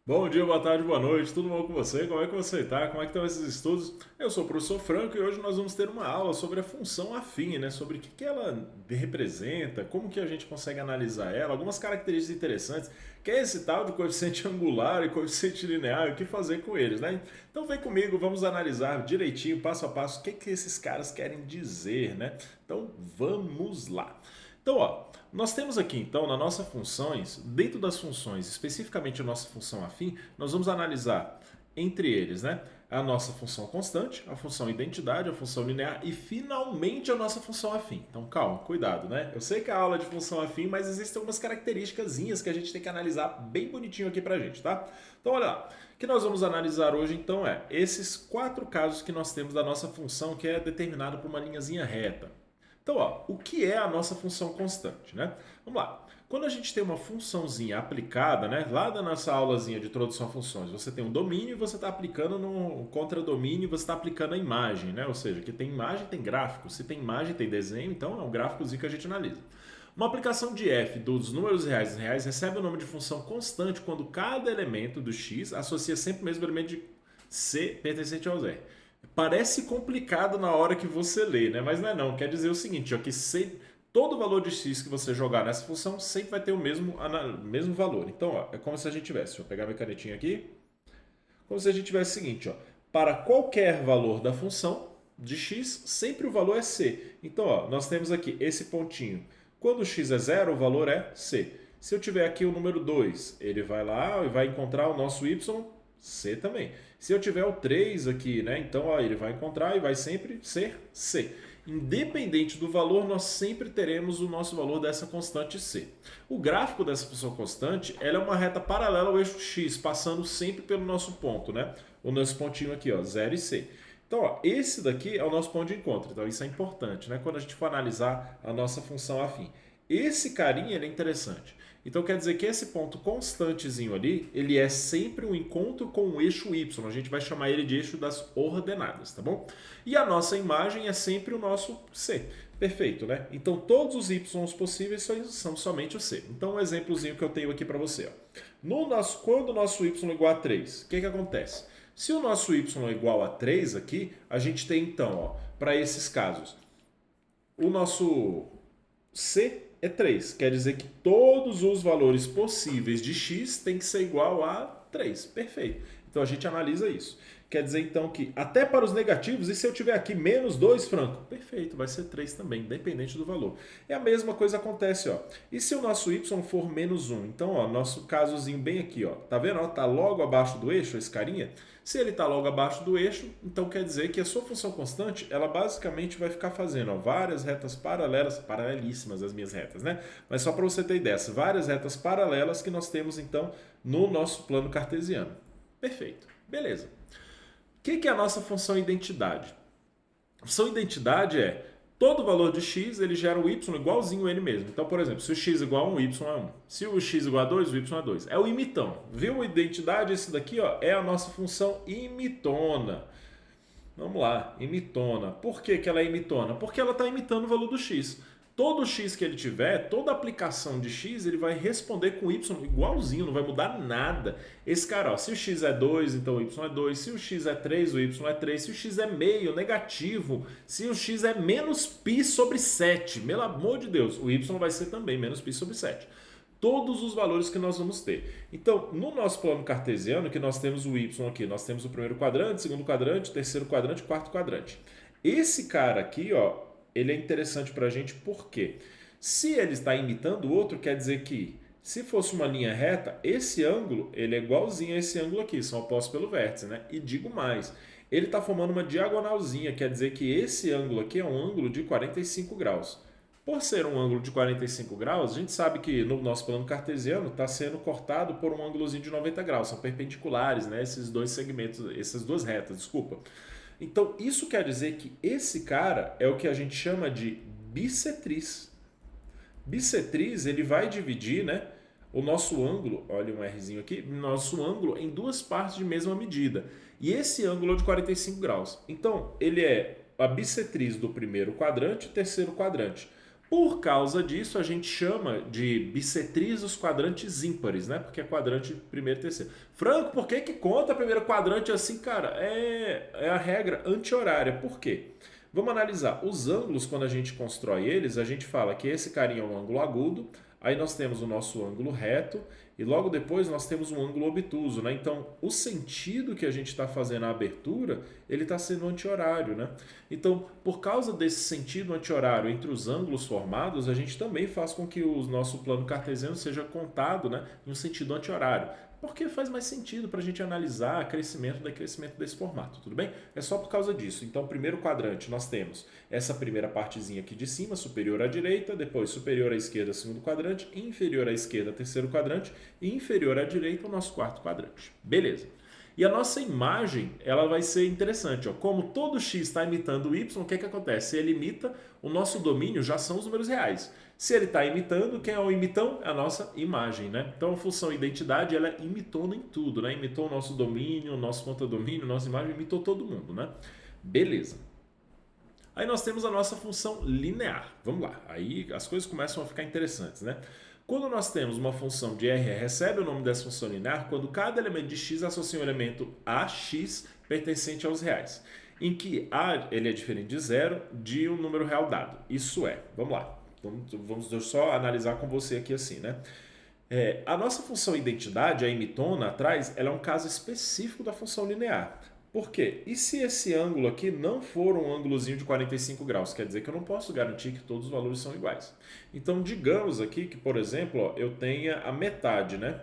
Bom dia, boa tarde, boa noite, tudo bom com você? Como é que você está? Como é que estão esses estudos? Eu sou o professor Franco e hoje nós vamos ter uma aula sobre a função afim, né? Sobre o que ela representa, como que a gente consegue analisar ela, algumas características interessantes, que é esse tal de coeficiente angular e coeficiente linear e o que fazer com eles, né? Então vem comigo, vamos analisar direitinho, passo a passo, o que que esses caras querem dizer, né? Então vamos lá. Então, ó, nós temos aqui, então, na nossa funções, dentro das funções, especificamente a nossa função afim, nós vamos analisar entre eles, né? A nossa função constante, a função identidade, a função linear e finalmente a nossa função afim. Então, calma, cuidado, né? Eu sei que é a aula de função afim, mas existem algumas características que a gente tem que analisar bem bonitinho aqui pra gente, tá? Então, olha lá. O que nós vamos analisar hoje, então, é esses quatro casos que nós temos da nossa função que é determinada por uma linhazinha reta. Então, ó, o que é a nossa função constante, né? Vamos lá. Quando a gente tem uma funçãozinha aplicada, né? Lá da nossa aulazinha de introdução a funções, você tem um domínio e você está aplicando no contradomínio, você está aplicando a imagem, né? Ou seja, que tem imagem, tem gráfico. Se tem imagem, tem desenho, então é um gráficozinho que a gente analisa. Uma aplicação de f dos números reais e reais recebe o nome de função constante quando cada elemento do x associa sempre o mesmo elemento de c pertencente ao zero. Parece complicado na hora que você lê, né? Mas não é não. Quer dizer o seguinte, ó, que todo valor de x que você jogar nessa função sempre vai ter o mesmo valor. Então, ó, é como se a gente tivesse. Deixa eu pegar minha canetinha aqui. Como se a gente tivesse o seguinte, ó. Para qualquer valor da função de x, sempre o valor é c. Então, ó, nós temos aqui esse pontinho. Quando x é zero, o valor é c. Se eu tiver aqui o número 2, ele vai lá e vai encontrar o nosso y, c também. Se eu tiver o 3 aqui, né? Então, ó, ele vai encontrar e vai sempre ser c. Independente do valor, nós sempre teremos o nosso valor dessa constante c. O gráfico dessa função constante, ela é uma reta paralela ao eixo x, passando sempre pelo nosso ponto, né? O nosso pontinho aqui, ó, 0 e c. Então, ó, esse daqui é o nosso ponto de encontro. Então, isso é importante, né? Quando a gente for analisar a nossa função afim. Esse carinha, ele é interessante. Então, quer dizer que esse ponto constantezinho ali, ele é sempre um encontro com o eixo y. A gente vai chamar ele de eixo das ordenadas, tá bom? E a nossa imagem é sempre o nosso c. Perfeito, né? Então, todos os y possíveis são somente o c. Então, um exemplozinho que eu tenho aqui para você. Ó. Quando o nosso y é igual a 3, o que acontece? Se o nosso y é igual a 3 aqui, a gente tem então, para esses casos, o nosso c é 3. Quer dizer que todos os valores possíveis de x tem que ser igual a 3. Perfeito. Então a gente analisa isso. Quer dizer então que até para os negativos, e se eu tiver aqui menos 2, Franco? Perfeito, vai ser 3 também, independente do valor. É a mesma coisa acontece, ó. E se o nosso y for menos 1? Então, ó, nosso casozinho bem aqui, ó. Tá vendo? Ó, tá logo abaixo do eixo, esse carinha. Se ele está logo abaixo do eixo, então quer dizer que a sua função constante, ela basicamente vai ficar fazendo ó, várias retas paralelas, paralelíssimas as minhas retas, né? Mas só para você ter ideia, várias retas paralelas que nós temos então no nosso plano cartesiano. Perfeito, beleza. O que é a nossa função identidade? A função identidade é todo valor de x, ele gera o y igualzinho a ele mesmo. Então, por exemplo, se o x é igual a 1, o y é 1. Se o x é igual a 2, o y é 2. É o imitão. Viu a identidade? Esse daqui ó, é a nossa função imitona. Vamos lá, imitona. Por que, que ela é imitona? Porque ela está imitando o valor do x. Todo x que ele tiver, toda aplicação de x, ele vai responder com y igualzinho, não vai mudar nada. Esse cara, ó, se o x é 2, então o y é 2. Se o x é 3, o y é 3. Se o x é meio, negativo. Se o x é menos π sobre 7, pelo amor de Deus, o y vai ser também menos π sobre 7. Todos os valores que nós vamos ter. Então, no nosso plano cartesiano, que nós temos o y aqui, nós temos o primeiro quadrante, segundo quadrante, terceiro quadrante, quarto quadrante. Esse cara aqui, ó, ele é interessante para a gente porque se ele está imitando o outro, quer dizer que se fosse uma linha reta, esse ângulo ele é igualzinho a esse ângulo aqui, são opostos pelo vértice, né? E digo mais, ele está formando uma diagonalzinha, quer dizer que esse ângulo aqui é um ângulo de 45 graus. Por ser um ângulo de 45 graus, a gente sabe que no nosso plano cartesiano está sendo cortado por um ângulozinho de 90 graus, são perpendiculares, né? Esses dois segmentos, essas duas retas, desculpa. Então, isso quer dizer que esse cara é o que a gente chama de bissetriz. Bissetriz, ele vai dividir, né, o nosso ângulo, olha um Rzinho aqui, nosso ângulo em duas partes de mesma medida. E esse ângulo é de 45 graus. Então, ele é a bissetriz do primeiro quadrante e terceiro quadrante. Por causa disso, a gente chama de bissetriz os quadrantes ímpares, né? Porque é quadrante primeiro e terceiro. Franco, por que que conta primeiro quadrante assim, cara? É a regra anti-horária. Por quê? Vamos analisar. Os ângulos, quando a gente constrói eles, a gente fala que esse carinha é um ângulo agudo, aí nós temos o nosso ângulo reto, e logo depois nós temos um ângulo obtuso, né? Então, o sentido que a gente está fazendo a abertura, ele está sendo anti-horário, né? Então, por causa desse sentido anti-horário entre os ângulos formados, a gente também faz com que o nosso plano cartesiano seja contado, né, em um sentido anti-horário. Porque faz mais sentido para a gente analisar crescimento e decrescimento desse formato, tudo bem? É só por causa disso. Então, primeiro quadrante, nós temos essa primeira partezinha aqui de cima, superior à direita, depois superior à esquerda, segundo quadrante, inferior à esquerda, terceiro quadrante, e inferior à direita, o nosso quarto quadrante. Beleza. E a nossa imagem, ela vai ser interessante. Ó. Como todo x está imitando o y, o que acontece? Se ele imita, o nosso domínio já são os números reais. Se ele está imitando, quem é o imitão? É a nossa imagem, né? Então a função identidade, ela imitou em tudo, né? Imitou o nosso domínio, o nosso conta-domínio, nossa imagem, imitou todo mundo, né? Beleza. Aí nós temos a nossa função linear. Vamos lá. Aí as coisas começam a ficar interessantes, né? Quando nós temos uma função de R, recebe o nome dessa função linear quando cada elemento de x associa um elemento a x pertencente aos reais, em que a ele é diferente de zero de um número real dado. Isso é, vamos lá, vamos só analisar com você aqui assim, né? A nossa função identidade, a imitona atrás, ela é um caso específico da função linear. Por quê? E se esse ângulo aqui não for um ângulozinho de 45 graus? Quer dizer que eu não posso garantir que todos os valores são iguais. Então, digamos aqui que, por exemplo, ó, eu tenha a metade, né?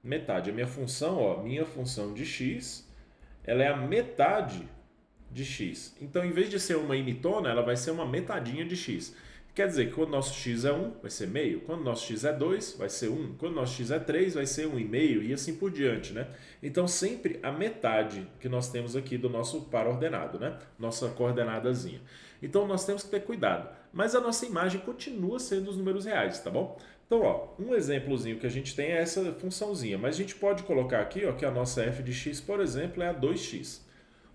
Metade. A minha função, ó, minha função de x, ela é a metade de x. Então, em vez de ser uma imitona, ela vai ser uma metadinha de x. Quer dizer que quando nosso x é 1, vai ser meio. Quando nosso x é 2, vai ser 1. Quando nosso x é 3, vai ser 1,5 e assim por diante, né? Então, sempre a metade que nós temos aqui do nosso par ordenado, né? Nossa coordenadazinha. Então, nós temos que ter cuidado. Mas a nossa imagem continua sendo os números reais, tá bom? Então, ó, um exemplozinho que a gente tem é essa funçãozinha. Mas a gente pode colocar aqui, ó, que a nossa f de x, por exemplo, é a 2x.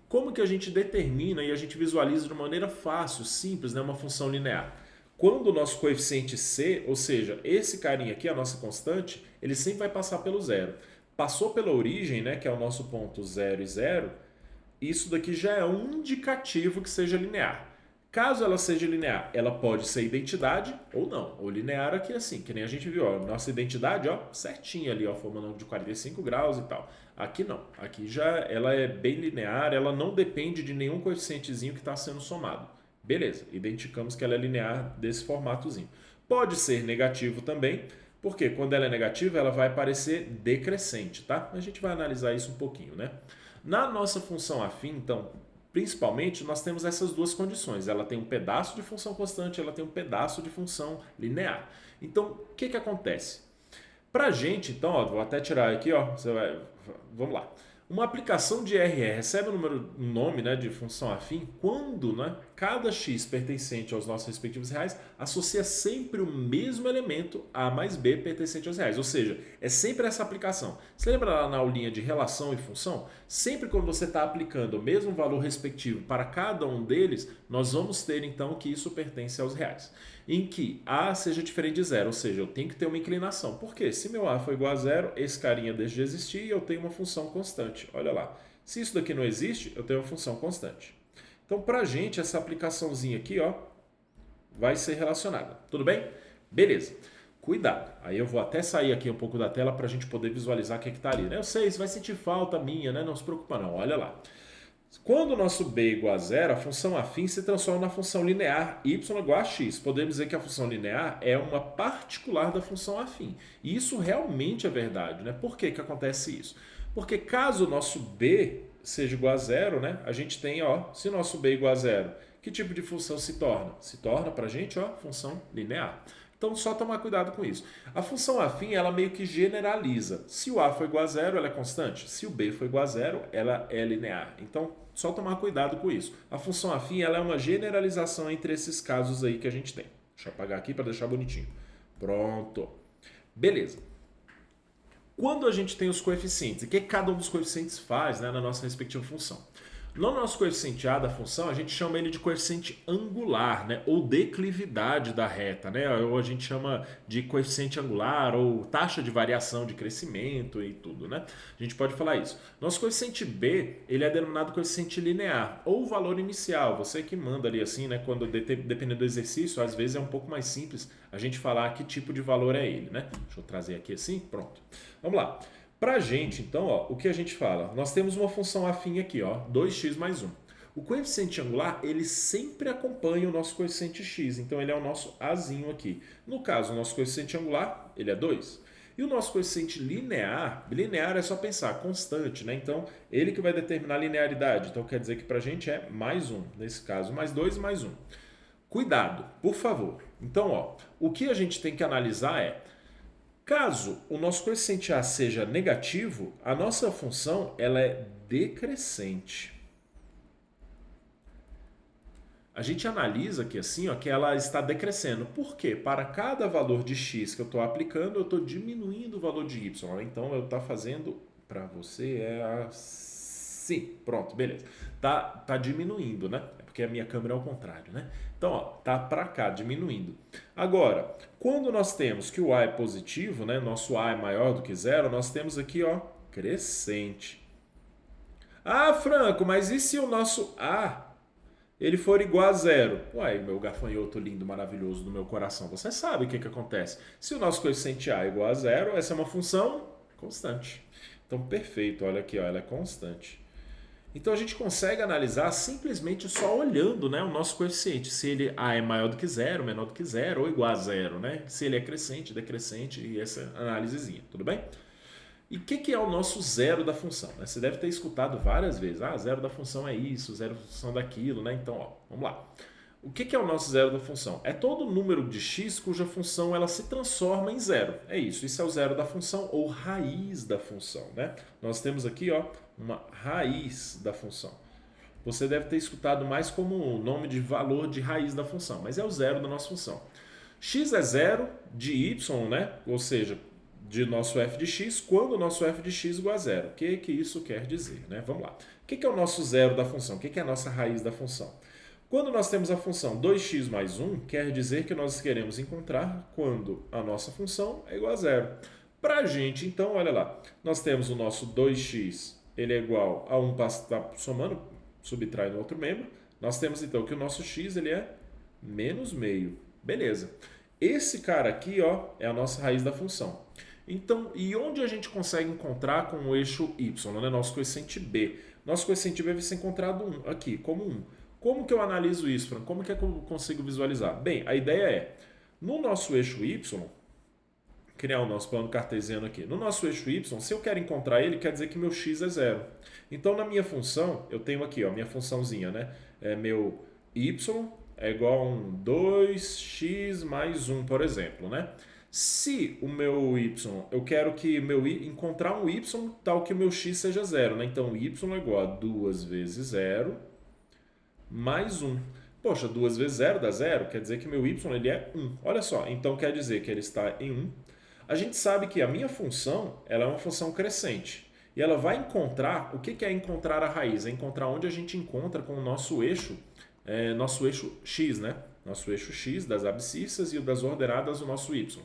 Como que a gente determina e a gente visualiza de uma maneira fácil, simples, né, uma função linear? Quando o nosso coeficiente c, ou seja, esse carinha aqui, a nossa constante, ele sempre vai passar pelo zero. Passou pela origem, né, que é o nosso ponto 0 e 0, isso daqui já é um indicativo que seja linear. Caso ela seja linear, ela pode ser identidade ou não. Ou linear aqui assim, que nem a gente viu, ó, nossa identidade, ó, certinha ali, ó, formando de 45 graus e tal. Aqui não, aqui já ela é bem linear, ela não depende de nenhum coeficientezinho que está sendo somado. Beleza, identificamos que ela é linear desse formatozinho. Pode ser negativo também, porque quando ela é negativa, ela vai parecer decrescente, tá? A gente vai analisar isso um pouquinho, né? Na nossa função afim, então, principalmente, nós temos essas duas condições. Ela tem um pedaço de função constante, ela tem um pedaço de função linear. Então, o que acontece? Pra gente, então, ó, vou até tirar aqui, ó, vamos lá. Uma aplicação de RE recebe um nome, né, de função afim quando, né, cada x pertencente aos nossos respectivos reais associa sempre o mesmo elemento A mais B pertencente aos reais. Ou seja, é sempre essa aplicação. Você lembra lá na aulinha de relação e função? Sempre quando você está aplicando o mesmo valor respectivo para cada um deles, nós vamos ter então que isso pertence aos reais. Em que A seja diferente de zero, ou seja, eu tenho que ter uma inclinação. Por quê? Se meu A for igual a zero, esse carinha deixa de existir e eu tenho uma função constante. Olha lá. Se isso daqui não existe, eu tenho uma função constante. Então, para a gente, essa aplicaçãozinha aqui, ó, vai ser relacionada. Tudo bem? Beleza. Cuidado. Aí eu vou até sair aqui um pouco da tela para a gente poder visualizar o que está ali. Né? Eu sei, você vai sentir falta minha, né? Não se preocupa não. Olha lá. Quando o nosso b é igual a zero, a função afim se transforma na função linear y igual a x. Podemos dizer que a função linear é uma particular da função afim. E isso realmente é verdade. Né? Por que acontece isso? Porque caso o nosso b seja igual a zero, né, a gente tem, ó, se o nosso b é igual a zero, que tipo de função se torna? Se torna para a gente, ó, função linear. Então, só tomar cuidado com isso. A função afim, ela meio que generaliza. Se o a for igual a zero, ela é constante. Se o b for igual a zero, ela é linear. Então, só tomar cuidado com isso. A função afim, ela é uma generalização entre esses casos aí que a gente tem. Deixa eu apagar aqui para deixar bonitinho. Pronto. Beleza. Quando a gente tem os coeficientes, o que cada um dos coeficientes faz, né, na nossa respectiva função? No nosso coeficiente A da função, a gente chama ele de coeficiente angular, né? Ou declividade da reta, né? Ou a gente chama de coeficiente angular ou taxa de variação de crescimento e tudo, né? A gente pode falar isso. Nosso coeficiente B, ele é denominado coeficiente linear ou valor inicial. Você que manda ali assim, né? Quando dependendo do exercício, às vezes é um pouco mais simples a gente falar que tipo de valor é ele, né? Deixa eu trazer aqui assim, pronto. Vamos lá. Para a gente, então, ó, o que a gente fala? Nós temos uma função afim aqui, ó, 2x mais 1. O coeficiente angular, ele sempre acompanha o nosso coeficiente x, então ele é o nosso azinho aqui. No caso, o nosso coeficiente angular, ele é 2. E o nosso coeficiente linear, linear é só pensar, constante, né? Então, ele que vai determinar a linearidade. Então, quer dizer que para a gente é mais 1, nesse caso, mais 2 e mais 1. Cuidado, por favor. Então, ó, o que a gente tem que analisar é, caso o nosso coeficiente A seja negativo, a nossa função ela é decrescente. A gente analisa aqui assim, ó, que ela está decrescendo. Por quê? Para cada valor de x que eu estou aplicando, eu estou diminuindo o valor de y. Então, eu estou fazendo, para você é assim. Pronto, beleza. Tá diminuindo, né? É porque a minha câmera é ao contrário, né? Então, ó, tá para cá, diminuindo. Agora, quando nós temos que o A é positivo, né? Nosso A é maior do que zero, nós temos aqui, ó, crescente. Ah, Franco, mas e se o nosso A ele for igual a zero? Uai, meu gafanhoto lindo, maravilhoso do meu coração, você sabe o que acontece. Se o nosso coeficiente A é igual a zero, essa é uma função constante. Então, perfeito, olha aqui, ó, ela é constante. Então a gente consegue analisar simplesmente só olhando, né, o nosso coeficiente, se ele A é maior do que zero, menor do que zero ou igual a zero, né? Se ele é crescente, decrescente e essa análisezinha, tudo bem? E o que é o nosso zero da função? Né? Você deve ter escutado várias vezes, zero da função é isso, zero da função daquilo, né? Então, ó, vamos lá. O que é o nosso zero da função? É todo número de x cuja função ela se transforma em zero. É isso, isso é o zero da função ou raiz da função, né? Nós temos aqui, ó, uma raiz da função. Você deve ter escutado mais como o nome de valor de raiz da função, mas é o zero da nossa função. X é zero de y, né? Ou seja, de nosso f de x, quando o nosso f de x é igual a zero. O que isso quer dizer, né? Vamos lá. O que é o nosso zero da função? O que é a nossa raiz da função? Quando nós temos a função 2x mais 1, quer dizer que nós queremos encontrar quando a nossa função é igual a zero. Para a gente, então, olha lá, nós temos o nosso 2x, ele é igual a 1, está somando, subtrai no outro membro. Nós temos, então, que o nosso x ele é menos meio. Beleza. Esse cara aqui, ó, é a nossa raiz da função. Então, e onde a gente consegue encontrar com o eixo y, né? Nosso coeficiente b. Nosso coeficiente b vai ser encontrado aqui, como 1. Como que eu analiso isso, Fran? Como que eu consigo visualizar? Bem, a ideia é, no nosso eixo y, criar o nosso plano cartesiano aqui. No nosso eixo y, se eu quero encontrar ele, quer dizer que meu x é zero. Então, na minha função, eu tenho aqui, ó, minha funçãozinha, né? É meu y é igual a 2x mais 1, por exemplo, né? Se o meu y, eu quero que encontrar um y tal que o meu x seja zero, né? Então, y é igual a 2 vezes 0 mais 1. Poxa, 2 vezes 0 dá 0, quer dizer que meu y ele é 1. Olha só, então quer dizer que ele está em 1. A gente sabe que a minha função ela é uma função crescente. E ela vai encontrar, o que é encontrar a raiz? É encontrar onde a gente encontra com o nosso eixo x, né? Nosso eixo x das abscissas e das ordenadas o nosso y.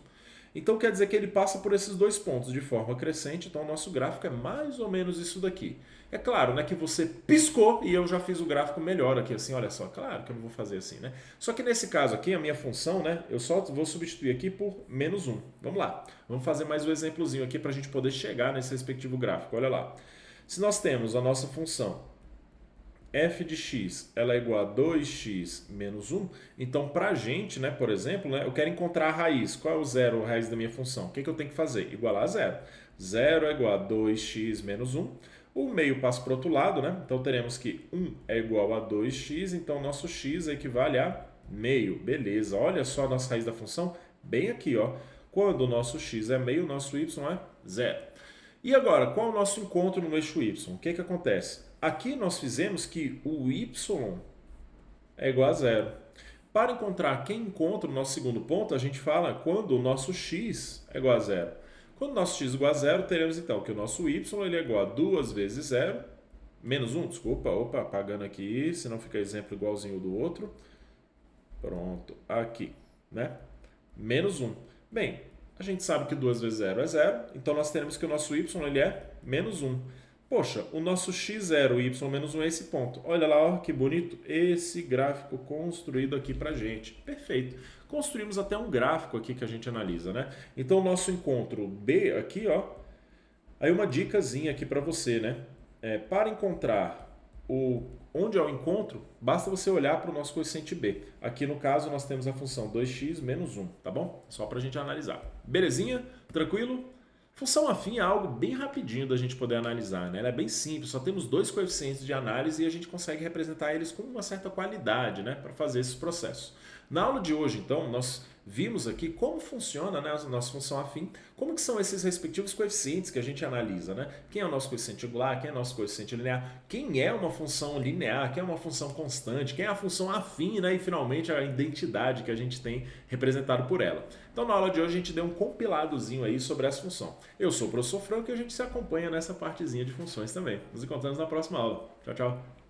Então quer dizer que ele passa por esses dois pontos de forma crescente, então o nosso gráfico é mais ou menos isso daqui. É claro, né, que você piscou e eu já fiz o gráfico melhor aqui, assim, olha só, claro que eu não vou fazer assim, né? Só que nesse caso aqui, a minha função, né, eu só vou substituir aqui por menos 1. Vamos lá, vamos fazer mais um exemplozinho aqui para a gente poder chegar nesse respectivo gráfico, olha lá. Se nós temos a nossa função f de x ela é igual a 2x menos 1, então para a gente, né, por exemplo, né, eu quero encontrar a raiz. Qual é o zero, a raiz da minha função? O que eu tenho que fazer? Igualar a zero. 0 é igual a 2x menos 1. O meio passa para o outro lado, né? Então teremos que 1 é igual a 2x, então nosso x equivale a meio. Beleza, olha só a nossa raiz da função, bem aqui, ó. Quando o nosso x é meio, o nosso y é zero. E agora, qual é o nosso encontro no eixo y? O que acontece? Aqui nós fizemos que o y é igual a zero. Para encontrar quem encontra o nosso segundo ponto, a gente fala quando o nosso x é igual a zero. Quando o nosso x é igual a zero, teremos então que o nosso y ele é igual a 2 vezes 0 Menos um, desculpa, opa, apagando aqui, senão fica exemplo igualzinho do outro. Pronto, aqui, né? Menos um. Bem, a gente sabe que 2 vezes zero é zero, então nós teremos que o nosso y ele é menos um. Poxa, o nosso x0, y menos um é esse ponto. Olha lá, ó, que bonito, esse gráfico construído aqui pra gente. Perfeito. Construímos até um gráfico aqui que a gente analisa, né? Então o nosso encontro B aqui, ó, aí uma dicasinha aqui para você, né? Para encontrar onde é o encontro, basta você olhar para o nosso coeficiente B. Aqui no caso nós temos a função 2x menos 1, tá bom? Só para a gente analisar. Belezinha? Tranquilo? Função afim é algo bem rapidinho da gente poder analisar, né? Ela é bem simples, só temos 2 coeficientes de análise e a gente consegue representar eles com uma certa qualidade, né? Para fazer esses processos. Na aula de hoje, então, nós vimos aqui como funciona, né, a nossa função afim, como que são esses respectivos coeficientes que a gente analisa, né? Quem é o nosso coeficiente angular, quem é o nosso coeficiente linear, quem é uma função linear, quem é uma função constante, quem é a função afim, né? E finalmente a identidade que a gente tem representado por ela. Então na aula de hoje a gente deu um compiladozinho aí sobre essa função. Eu sou o professor Franco e a gente se acompanha nessa partezinha de funções também. Nos encontramos na próxima aula. Tchau, tchau.